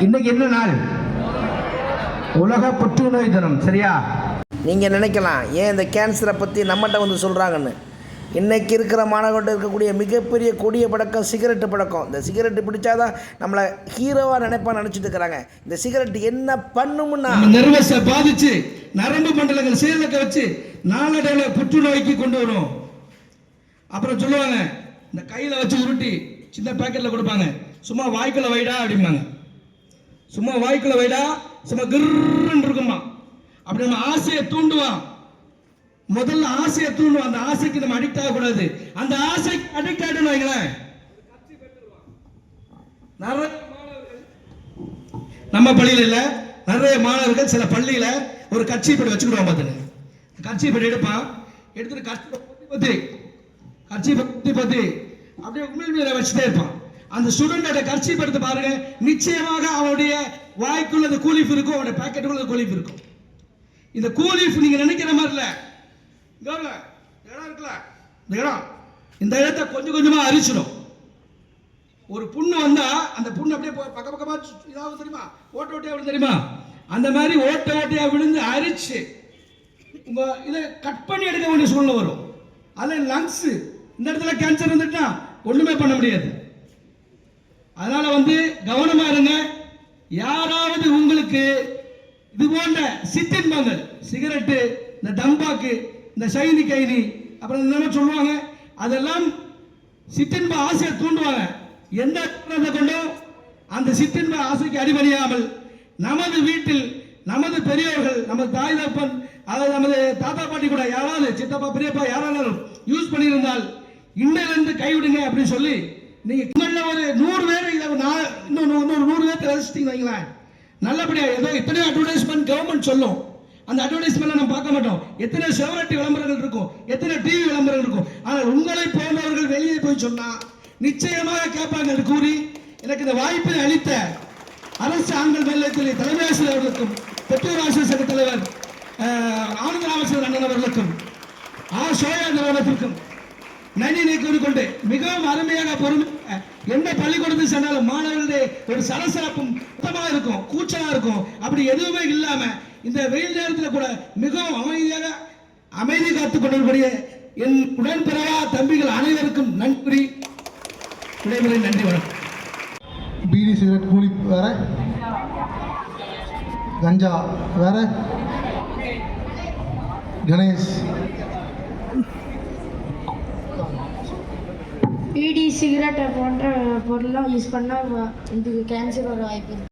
இன்னைக்கு என்ன நாள்? உலக புற்றுநோய் தினம். சரியா? நீங்கள் நினைக்கலாம் ஏன் இந்த கேன்சரை பற்றி நம்மகிட்ட வந்து சொல்கிறாங்கன்னு. இன்றைக்கி இருக்கிற மாணவர்கள்ட்ட இருக்கக்கூடிய மிகப்பெரிய கொடிய பழக்கம் சிகரெட்டு பழக்கம். இந்த சிகரெட்டு பிடிச்சாதான் நம்மளை ஹீரோவாக நினைச்சிட்டு இருக்கிறாங்க. இந்த சிகரெட் என்ன பண்ணுமுன்னா நர்வஸை பாதிச்சு நரம்பு மண்டலங்கள் செயலக்க வச்சு நாளடைவில் புற்றுநோய்க்கு கொண்டு வரும். அப்புறம் சொல்லுவாங்க, இந்த கையில் வச்சு உருட்டி சின்ன பேக்கெட்டில் கொடுப்பாங்க, சும்மா வாய்க்குள்ள வைடா அப்படிம்பாங்க. சும்மா வாய்க்குள்ள வைடா, சும்மா கிர்ன்னு இருக்குமா. அப்படி நம்ம ஆசையை தூண்டுவான். முதல்ல ஆசையை தூண்டுவான். அந்த ஆசைக்கு நம்ம அடிக்ட் ஆகக்கூடாது. அந்த ஆசைக்கு அடிக்ட் ஆகிடும் வைங்களேன், நிறைய மாணவர்கள் நம்ம பள்ளியில் இல்லை, நிறைய மாணவர்கள் சில பள்ளியில் ஒரு கட்சி படி வச்சுக்கிடுவான். பார்த்துங்க, கட்சி படி எடுப்பான், எடுத்துட்டு கட்சி பத்தி அப்படியே உண்மையில வச்சுட்டே இருப்பான். அந்த ஸ்டூடெண்டோட கட்சி எடுத்து பாருங்க, நிச்சயமாக அவனுடைய வாய்க்குள்ள கூலிஃப் இருக்கும், அவனுடைய பாக்கெட்டுக்குள்ள கூலிஃப் இருக்கும். இந்த கூலிஃப் நீங்க நினைக்கிற மாதிரி இல்ல. இடம் இருக்குல்ல, இந்த இடத்தை கொஞ்சம் கொஞ்சமா அரிச்சிடும். ஒரு புண்ணு வந்தா அந்த புண்ணு அப்படியே பக்க பக்கமா இதாவது தெரியுமா, ஓட்ட ஓட்டையா விழுந்து தெரியுமா, அந்த மாதிரி ஓட்ட ஓட்டையா விழுந்து அரிச்சு உங்க இதை கட் பண்ணி எடுக்க வேண்டிய சூழ்நிலை வரும். அதில் லங்ஸ், இந்த இடத்துல கேன்சர் வந்துட்டா ஒண்ணுமே பண்ண முடியாது. அதனால கவனமா இருங்க. யாராவது உங்களுக்கு இது போன்ற சிற்றின்பங்கள், சிகரெட்டு, இந்த தம்பாக்கு, இந்த சைனி கைனி, அப்புறம் என்ன சொல்லுவாங்க, அதெல்லாம் சிற்றின்ப ஆசையை தூண்டுவாங்க. எந்த கொண்டும் அந்த சிற்றின்ப ஆசைக்கு அடிபணியாமல் நமது வீட்டில் நமது பெரியவர்கள், நமது தாய் தப்பன், அதாவது நமது தாத்தா பாட்டி கூட யாராவது சித்தப்பா பெரியப்பா யாராலும் யூஸ் பண்ணியிருந்தால் இன்னிலிருந்து கைவிடுங்க அப்படின்னு சொல்லி நீங்க ஒரு 100 பேர் இன்னும் 100 பேர் ரசிச்சிட்டீங்க வைங்களேன், நல்லபடியா. ஏதோ எத்தனை அட்வர்டைஸ்மெண்ட் கவர்மெண்ட் சொல்லும், அந்த அட்வர்டைஸ்மெண்ட் நம்ம பார்க்க மாட்டோம். எத்தனை செவரட்டி விளம்பரங்கள் இருக்கும், எத்தனை டிவி விளம்பரங்கள் இருக்கும். ஆனால் உங்களை போன்றவர்கள் வெளியே போய் சொன்னா நிச்சயமாக கேட்பாங்க. கூறி எனக்கு இந்த வாய்ப்பை அளித்த அரசு ஆண்கள் மேல்நிலையத்தில் தலைமை ஆசிரியர் அவர்களுக்கும், பெற்றோர் ஆசிரியர் சங்க தலைவர் ஆனந்த ராமச்சந்திரன் அண்ணன் அவர்களுக்கும், சோயா நிறுவனத்திற்கும் நன்றி கூறிக்கொண்டு, மிகவும் அருமையாக பொறுமை எந்த பள்ளிக்கூடத்தில் சென்றாலும் மாணவர்களுடைய ஒரு சலசலப்பும் சுத்தமாக இருக்கும், கூச்சலா இருக்கும். அப்படி எதுவுமே இல்லாம இந்த வெயில் நேரத்தில் கூட மிகவும் அமைதியாக அமைதி காத்துக் கொண்டிருக்கூடிய என் உடன்பிறவா தம்பிகள் அனைவருக்கும் நன்றி. விடைபெறும். நன்றி, வணக்கம். பீடி சிகரெட் கூலி வேற, கஞ்சா வேற, கணேஷ் பீடி சிகரெட்டை போன்ற பொருள்லாம் யூஸ் பண்ணால் இதுக்கு கேன்சர் வர வாய்ப்பு இருக்குது.